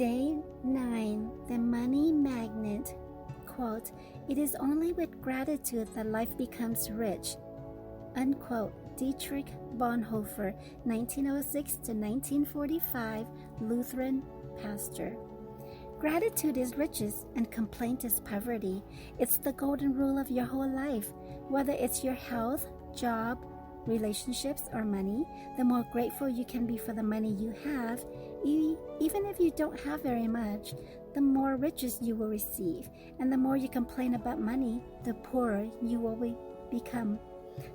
Day 9, The Money Magnet. Quote, "It is only with gratitude that life becomes rich." Unquote. Dietrich Bonhoeffer, 1906 to 1945, Lutheran pastor. Gratitude is riches and complaint is poverty. It's the golden rule of your whole life. Whether it's your health, job, relationships, or money, the more grateful you can be for the money you have, even if you don't have very much, the more riches you will receive. And the more you complain about money, the poorer you will become.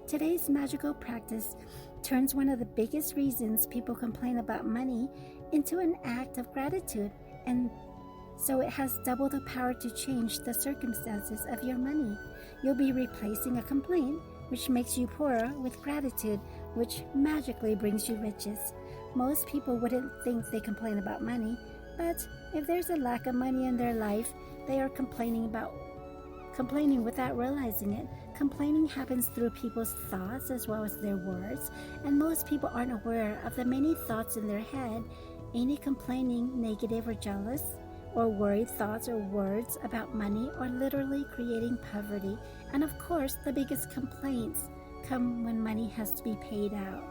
Today's magical practice turns one of the biggest reasons people complain about money into an act of gratitude, and so it has double the power to change the circumstances of your money. You'll be replacing a complaint, which makes you poorer, with gratitude, which magically brings you riches. Most people wouldn't think they complain about money, but if there's a lack of money in their life, they are complaining without realizing it. Complaining happens through people's thoughts as well as their words, and most people aren't aware of the many thoughts in their head. Any complaining, negative, or jealous, or worried thoughts or words about money are literally creating poverty. And of course, the biggest complaints come when money has to be paid out.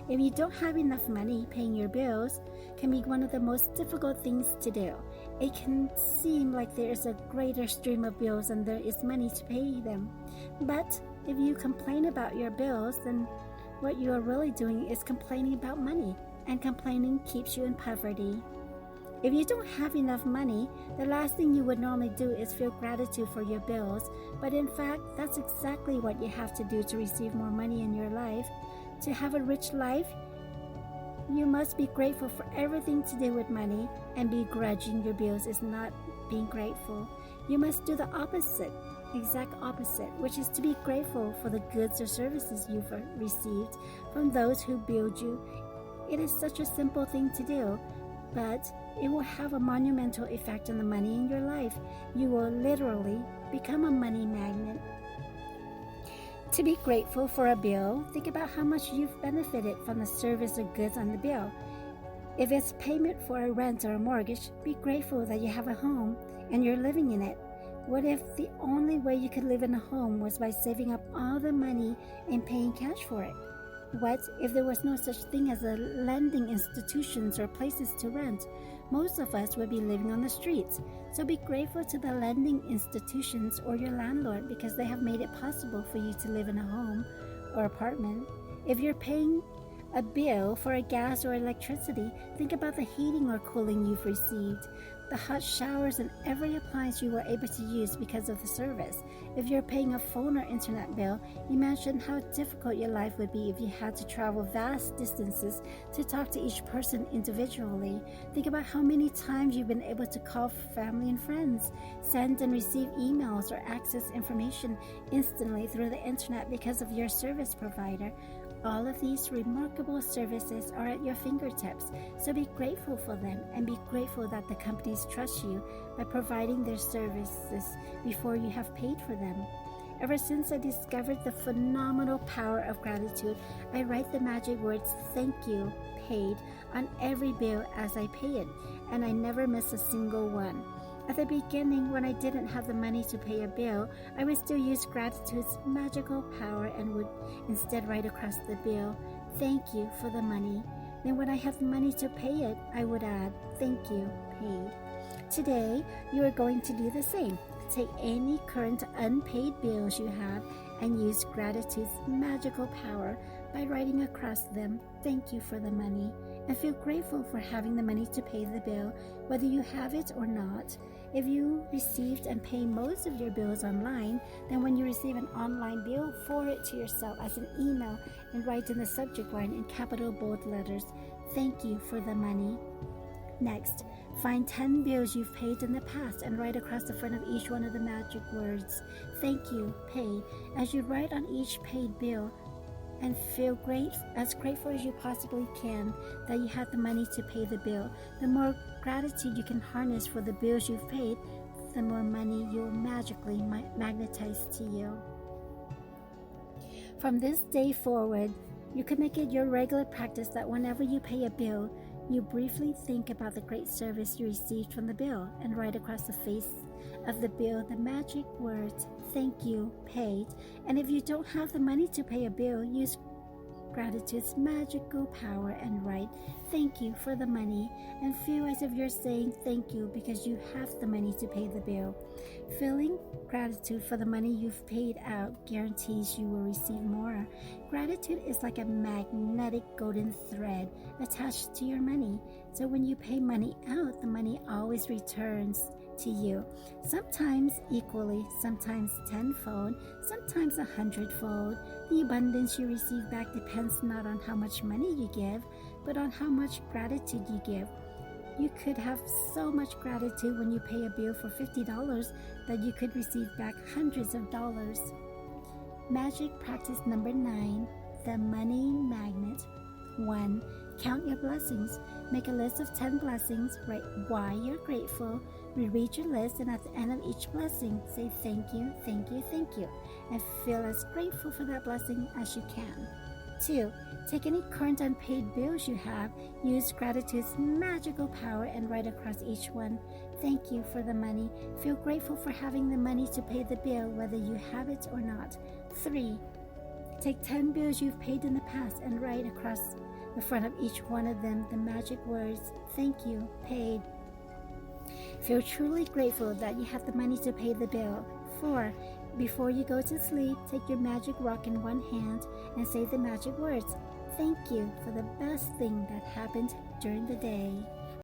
If you don't have enough money, paying your bills can be one of the most difficult things to do. It can seem like there is a greater stream of bills than there is money to pay them. But if you complain about your bills, then what you are really doing is complaining about money, and complaining keeps you in poverty. If you don't have enough money, the last thing you would normally do is feel gratitude for your bills, but in fact, that's exactly what you have to do to receive more money in your life. To have a rich life, you must be grateful for everything to do with money, and begrudging your bills is not being grateful. You must do the exact opposite, which is to be grateful for the goods or services you've received from those who build you. It is such a simple thing to do, but it will have a monumental effect on the money in your life. You will literally become a money magnet. To be grateful for a bill, think about how much you've benefited from the service or goods on the bill. If it's payment for a rent or a mortgage, be grateful that you have a home and you're living in it. What if the only way you could live in a home was by saving up all the money and paying cash for it? What if there was no such thing as a lending institutions or places to rent? Most of us would be living on the streets. So be grateful to the lending institutions or your landlord, because they have made it possible for you to live in a home or apartment. If you're paying a bill for a gas or electricity, think about the heating or cooling you've received, the hot showers, and every appliance you were able to use because of the service. If you're paying a phone or internet bill, imagine how difficult your life would be if you had to travel vast distances to talk to each person individually. Think about how many times you've been able to call family and friends, send and receive emails, or access information instantly through the internet because of your service provider. All of these remarkable services are at your fingertips, so be grateful for them, and be grateful that the companies trust you by providing their services before you have paid for them. Ever since I discovered the phenomenal power of gratitude, I write the magic words "thank you" paid on every bill as I pay it, and I never miss a single one. At the beginning, when I didn't have the money to pay a bill, I would still use gratitude's magical power and would instead write across the bill, "Thank you for the money." Then when I had the money to pay it, I would add, "Thank you, paid." Today, you are going to do the same. Take any current unpaid bills you have and use gratitude's magical power by writing across them, "Thank you for the money," and feel grateful for having the money to pay the bill, whether you have it or not. If you received and pay most of your bills online, then when you receive an online bill, forward it to yourself as an email and write in the subject line in capital bold letters, "Thank you for the money." Next, find 10 bills you've paid in the past and write across the front of each one of the magic words, "Thank you, paid," as you write on each paid bill, and feel as grateful as you possibly can that you had the money to pay the bill. The more gratitude you can harness for the bills you've paid, the more money you'll magically magnetize to you. From this day forward, you can make it your regular practice that whenever you pay a bill, You briefly think about the great service you received from the bill and write across the face of the bill the magic words, "Thank you, paid." And if you don't have the money to pay a bill, use gratitude's magical power and write, "Thank you for the money," and feel as if you're saying thank you because you have the money to pay the bill. Feeling gratitude for the money you've paid out guarantees you will receive more. Gratitude is like a magnetic golden thread attached to your money. So when you pay money out, the money always returns to you. Sometimes equally, sometimes tenfold, sometimes 100-fold. The abundance you receive back depends not on how much money you give, but on how much gratitude you give. You could have so much gratitude when you pay a bill for $50 that you could receive back hundreds of dollars. Magic practice number 9, the money magnet. 1. Count your blessings. Make a list of 10 blessings. Write why you're grateful. Reread your list, and at the end of each blessing, say thank you, thank you, thank you, and feel as grateful for that blessing as you can. 2. Take any current unpaid bills you have. Use gratitude's magical power and write across each one, "Thank you for the money." Feel grateful for having the money to pay the bill, whether you have it or not. 3. Take 10 bills you've paid in the past and write across the front of each one of them the magic words, "Thank you, paid." Feel truly grateful that you have the money to pay the bill. 4. Before you go to sleep, take your magic rock in one hand and say the magic words, "Thank you for the best thing that happened during the day."